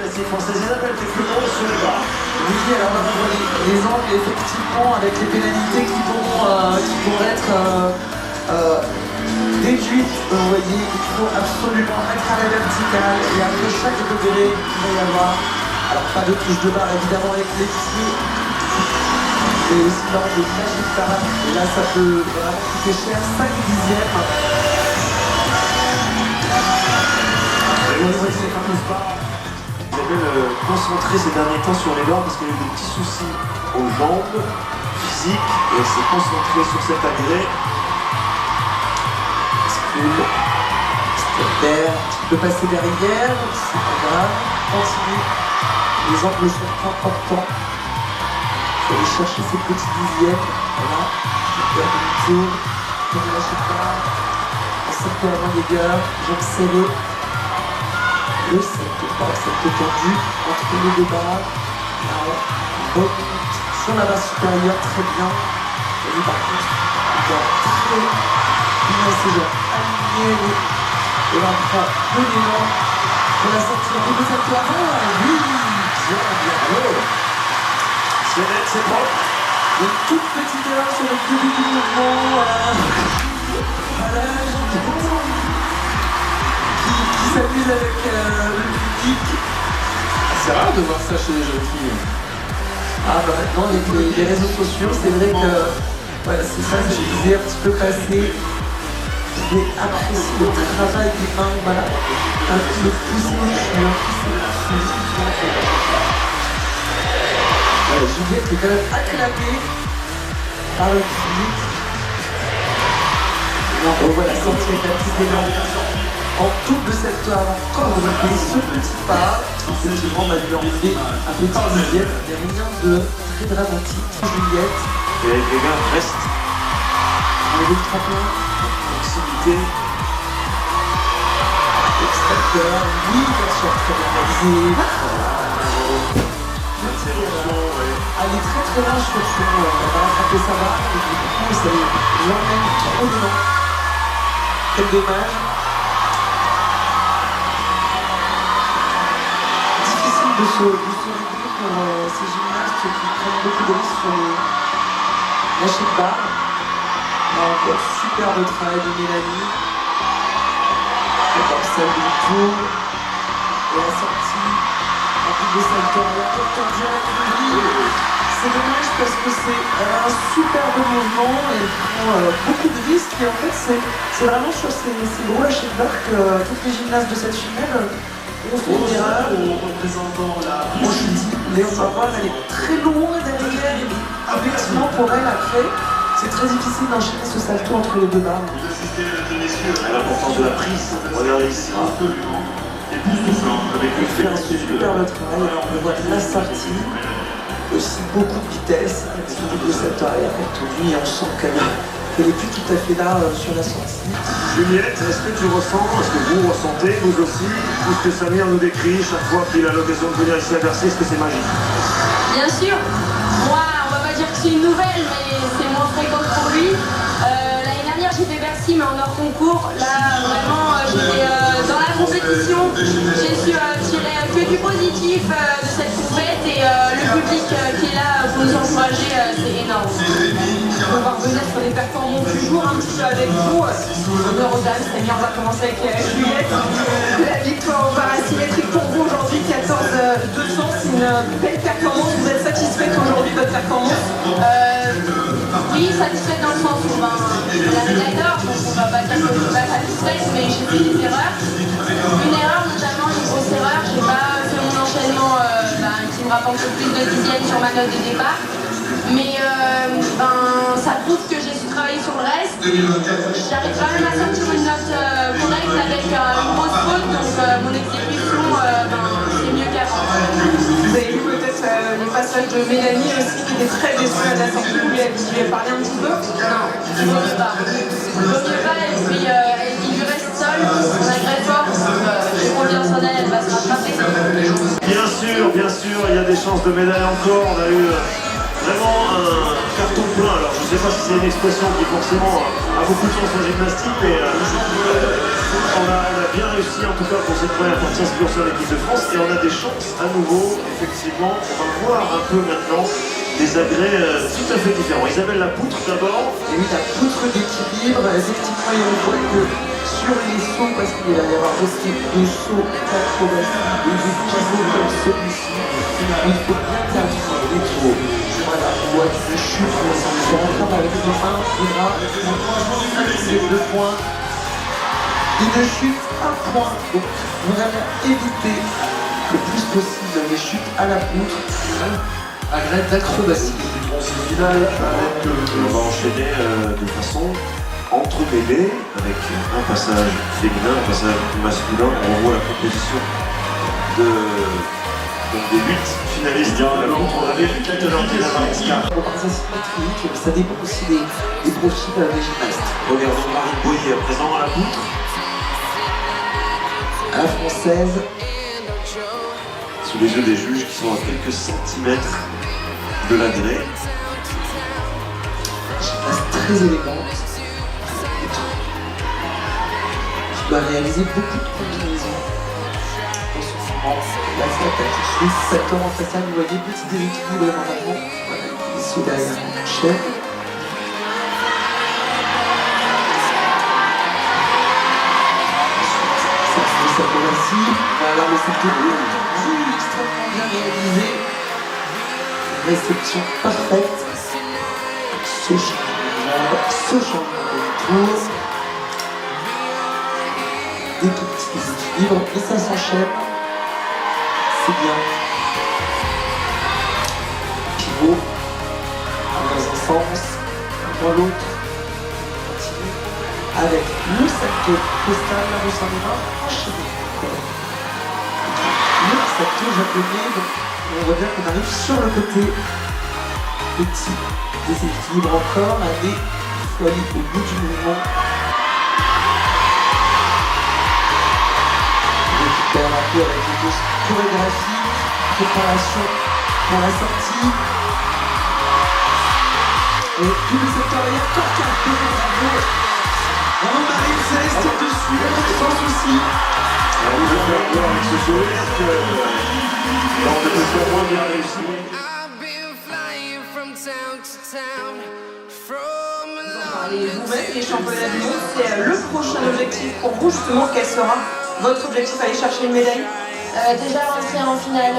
gymnastique française, Isabelle Teclemo sur les barres. Oui, alors on voit les angles effectivement avec les pénalités qui vont être déduites. Vous voyez, il faut absolument être à la verticale et après chaque degré, il va y avoir, alors pas de touche de barre évidemment avec les pieds, et aussi lors de magic parade. Et là, ça peut vraiment coûter cher, 5 dixièmes. Vous voyez ces fameuses barres. Isabelle concentrée ces derniers temps sur les barres parce qu'elle a eu des petits soucis aux jambes physiques et elle s'est concentrée sur cet agrès. Stepper, tu peux passer derrière, c'est pas grave, continue. Les angles sont importants. Il faut aller chercher ces petits dixièmes. Voilà, super tour, ne lâchez pas. On s'appelle avant les gars, jambes serrées. Le secte tendu entre les deux barres. Là, on remonte sur la base supérieure, très bien. Et lui par contre, il doit très bien ses jambes alignées. Et là, on prend de l'élan pour la sortie. On peut faire avant. Oui, bien, bravo. C'est net, c'est propre. Une toute petite erreur sur le début du mouvement. Voilà, qui s'amuse avec le public. C'est rare de voir ça chez les jeunes filles. Ah bah maintenant avec les réseaux sociaux, c'est vrai que voilà, c'est ça que je disais un petit peu passé. Je vais apprécier le travail des mains, voilà. Le pousser, alors voilà, Juliette est quand même acclamée par le public. On voit la sortie avec la petite élan. En double secteur avant, comme vous voyez ce petit pas, effectivement, on va lui enlever un petit dixième, mais rien de très dramatique. Juliette. Et les gars restent Enlever le tremplin. proximité. Extracteur, oui, bien sûr, très bien réalisé. Elle est très très large sur son. Elle va rattraper sa barre, et du coup, ça l'emmène trop loin. Quel dommage. De se régler pour ces gymnastes qui prennent beaucoup de risques sur les lâchers de barre. Là encore, superbe travail de Mélanie. D'accord, celle du tour. Et la sortie. En double salto arrière, tordu à la curie. C'est dommage parce que elle a un superbe mouvement et elle prend beaucoup de risques. Et en fait, c'est vraiment sur ces gros lâchers de barre que toutes les gymnastes de cette finale on fait une erreur représentant la Franchise. Léon Bavois, elle est très loin derrière. Effectivement, pour elle, après, c'est très difficile d'enchaîner ce salto entre les deux barres. L'importance de la prise, regardez ici. Elle fait un superbe travail. Alors, on voit la sortie, aussi beaucoup de vitesse, avec ce double salto arrière tendu, et on sent qu'elle n'est plus tout à fait là sur la sortie. Juliette, est-ce que tu ressens, est-ce que vous ressentez, vous aussi, tout ce que Samir nous décrit chaque fois qu'il a l'occasion de venir ici à Bercy, est-ce que c'est magique? Bien sûr. Moi, on va pas dire que c'est une nouvelle, mais c'est moins fréquent pour lui. L'année dernière, j'ai fait Bercy, mais en hors concours. Là, vraiment, j'étais dans la compétition. J'ai su tirer que du positif de cette compète et le public qui est là pour nous encourager, c'est énorme. On va revenir sur les performances du jour un petit peu avec vous. Honneur aux dames, c'est-à-dire on va commencer avec Juliette. La victoire au parasymétrique pour vous aujourd'hui, 14-200, c'est une belle performance. Vous êtes satisfaite aujourd'hui de votre performance? Oui, satisfaite dans le sens où la médaille d'or, donc on va pas dire que je suis pas satisfaite, mais j'ai fait des erreurs. Une erreur, notamment une grosse erreur, j'ai pas fait mon enchaînement qui me rapporte plus de dixièmes sur ma note de départ. Mais ça prouve que j'ai su travailler sur le reste. J'arrive quand même à sortir une note correcte avec une grosse faute, donc mon exécution, c'est mieux qu'avant. Vous avez vu peut-être les passages de Mélanie aussi qui était très déçue à la sortie, vous lui avez parlé un petit peu? Non, je ne veux pas. Je ne veux pas et puis il lui reste seul, on a très fort, donc j'ai confiance en elle, elle va se rattraper. Bien sûr, il y a des chances de médaille encore, on a eu vraiment un carton plein. Alors je ne sais pas si c'est une expression qui forcément a beaucoup de sens en gymnastique, mais On a bien réussi en tout cas pour cette première partie en ce qui concerne l'équipe de France et on a des chances à nouveau, effectivement, on va voir un peu maintenant des agrès tout à fait différents. Isabelle Lapoutre d'abord. Et oui, la poutre d'équilibre, effectivement, et on voit que sur les sauts, parce qu'il va y avoir aussi des sauts d'acrobatie et des pivots comme celui-ci, il faut bien terminer les sauts. Voilà, on voit une chute, on va faire avec les mains, les bras, les 2 points. Une chute, 1 point, donc vraiment éviter le plus possible les chutes à la poutre. Agrès d'acrobatie. C'est final avec on va enchaîner de façon entremêlée avec un passage féminin, un passage masculin. On voit la composition des 8 finalistes de la montre. On avait vu tout à l'heure Tina Mariska. Pour partir symétrique, ça dépend aussi des profils des gymnastes. Regardons Marie Boyer à présent à la poutre. À la française, Sous les yeux des juges qui sont à quelques centimètres de l'agrès. gymnaste très élégante, qui doit réaliser beaucoup de combinaisons dans son mouvement. Là, ça attaque tout de suite, ça tombe en façade, vous voyez, petit déséquilibre normalement. Voilà, ici derrière la chaîne. Ça peut aussi, voilà, mais c'était extrêmement bien réalisé. Réception parfaite. Ce changement de tour. Des tout petits déséquilibres et ça s'enchaîne. C'est bien. Pivot. Un dans un sens, un dans l'autre. Continue. Avec le salto postal, la rue Saint-Mérin, enchaîné. Le salto japonais, donc on voit bien qu'on arrive sur le côté. Petit déséquilibre encore, allez, il faut aller au bout du mouvement. On récupère un peu avec les deux chorégraphies, préparation pour la sortie. Et double secteur arrière, encore 4 bravo. Bravo Marine Céleste de suivre sans souci. Alors vous devez faire voir avec ce sourire que on peut faire moins bien réussi. Vous-même, les championnats du monde, c'est le prochain objectif pour vous, justement, quel sera votre objectif à aller chercher une médaille? Déjà rentrer en finale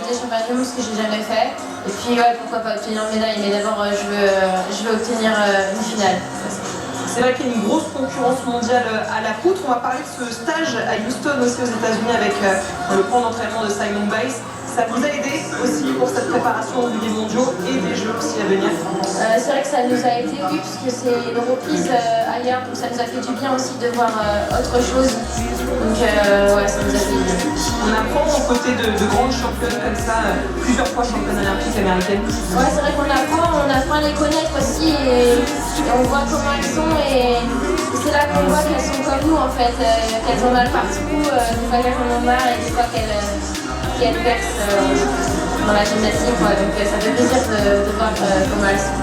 des championnats du monde, ce que j'ai jamais fait. Et puis ouais, pourquoi pas obtenir une médaille, mais d'abord je veux obtenir une finale. C'est vrai qu'il y a une grosse concurrence mondiale à la poutre. On va parler de ce stage à Houston aussi aux États-Unis avec le camp d'entraînement de Simon Biles. Ça vous a aidé aussi pour cette préparation des mondiaux et des jeux aussi à venir? C'est vrai que ça nous a été oui, parce que c'est une reprise ailleurs, donc ça nous a fait du bien aussi de voir autre chose. Donc ouais, ça nous a fait du bien. On apprend aux côtés de grandes championnes comme ça, plusieurs fois championnes olympiques américaines. Ouais, c'est vrai qu'on apprend à les connaître aussi et on voit comment elles sont et c'est là qu'on voit qu'elles sont comme nous en fait, qu'elles ont mal partout, des fois qu'elles en ont marre et des fois qu'elles percent dans la gymnastique, quoi. Donc ça fait plaisir de voir comment elles sont.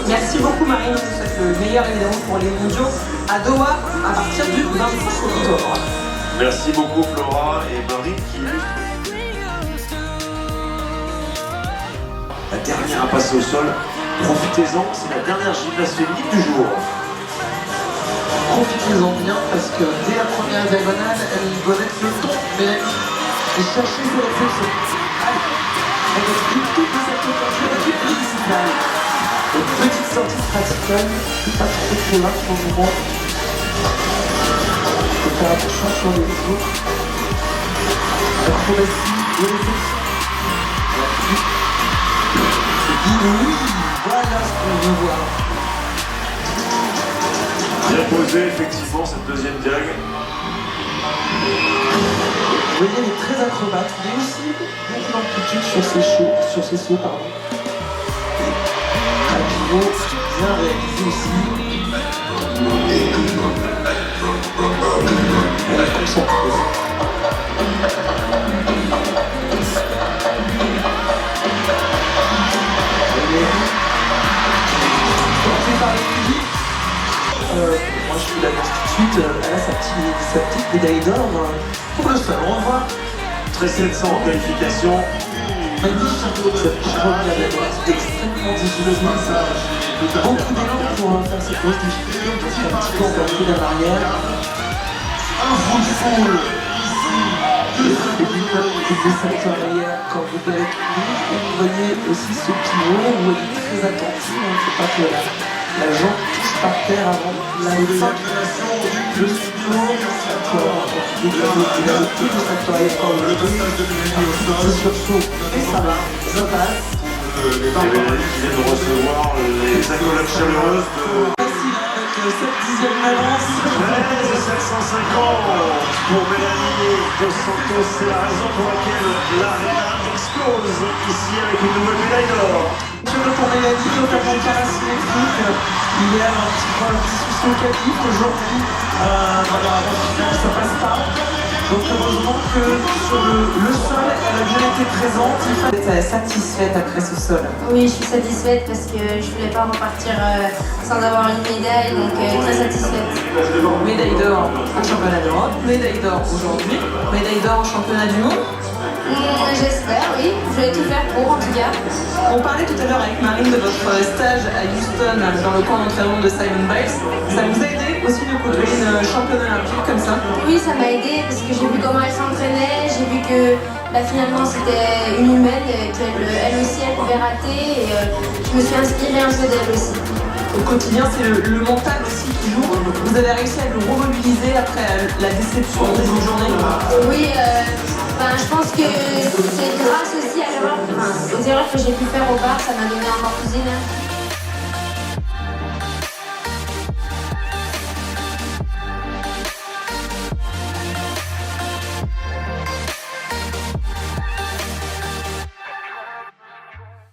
Merci beaucoup Marine, je vous souhaite le meilleur évidemment pour les mondiaux à Doha à partir du 25 octobre. Merci beaucoup Flora et Marie qui la dernière à passer au sol. Profitez-en, c'est la dernière gymnaste féminine du jour. Profitez-en bien parce que dès la première diagonale, elle doit mettre le ton, mais et chercher ses réflexions. Allez, on va tout de cette occasion du principal. Une petite sortie praticale, pas trop large pour le moment. Il faut faire attention sur les autres. Acrobatie et réflexion. C'est dit oui, voilà ce qu'on veut voir. Bien posé effectivement cette deuxième diag. Vous voyez, elle est très acrobate, mais aussi beaucoup d'amplitude sur ses sauts, pardon. Et un pivot bien réalisé aussi. Elle est concentrée. Portée par les musiques. Moi je suis la constitution. ensuite, elle a sa petite médaille d'or pour le sol. On voit Très 700 en qualification. magnifique cette première droite extrêmement difficile. Beaucoup d'élan pour faire cette grosse difficulté parce qu'un petit peu encore plus en arrière. Et puis des secteurs arrière quand vous verrez vous voyez aussi ce pivot où elle est très attentive. Il ne faut pas que la jambe touche par terre avant la fin. Le cyclo, il a le plus de secteur arrière quand le sursaut et ça va, ça passe. Et Mélanie qui vient de recevoir les accolades chaleureuses de Avec cette 10e avance. 750 pour Mélanie Dos Santos. C'est la raison pour laquelle l'Arena explose ici avec une nouvelle médaille d'or. Pour Mélanie, notamment parasymmétrique, il y a un petit souci au capif aujourd'hui. Ça passe pas. Donc heureusement que sur le sol, elle a bien été présente. Vous êtes satisfaite après ce sol? Oui, je suis satisfaite parce que je voulais pas repartir sans avoir une médaille, donc très satisfaite. Médaille d'or au championnat d'Europe, médaille d'or aujourd'hui, médaille d'or au championnat du monde. J'espère, oui. Je vais tout faire pour, en tout cas. On parlait tout à l'heure avec Marine de votre stage à Houston dans le camp d'entraînement de Simon Biles. Ça vous a aidé aussi de côtoyer une championne olympique comme ça? Oui, ça m'a aidé parce que j'ai vu comment elle s'entraînait, j'ai vu que finalement c'était une humaine, qu'elle aussi elle pouvait rater et je me suis inspirée un peu d'elle aussi. Au quotidien, c'est le mental aussi qui joue. Vous avez réussi à le remobiliser après la déception des autres journées? Oui, je pense que c'est grâce aussi aux erreurs que j'ai pu faire au bar, ça m'a donné encore plus d'énergie.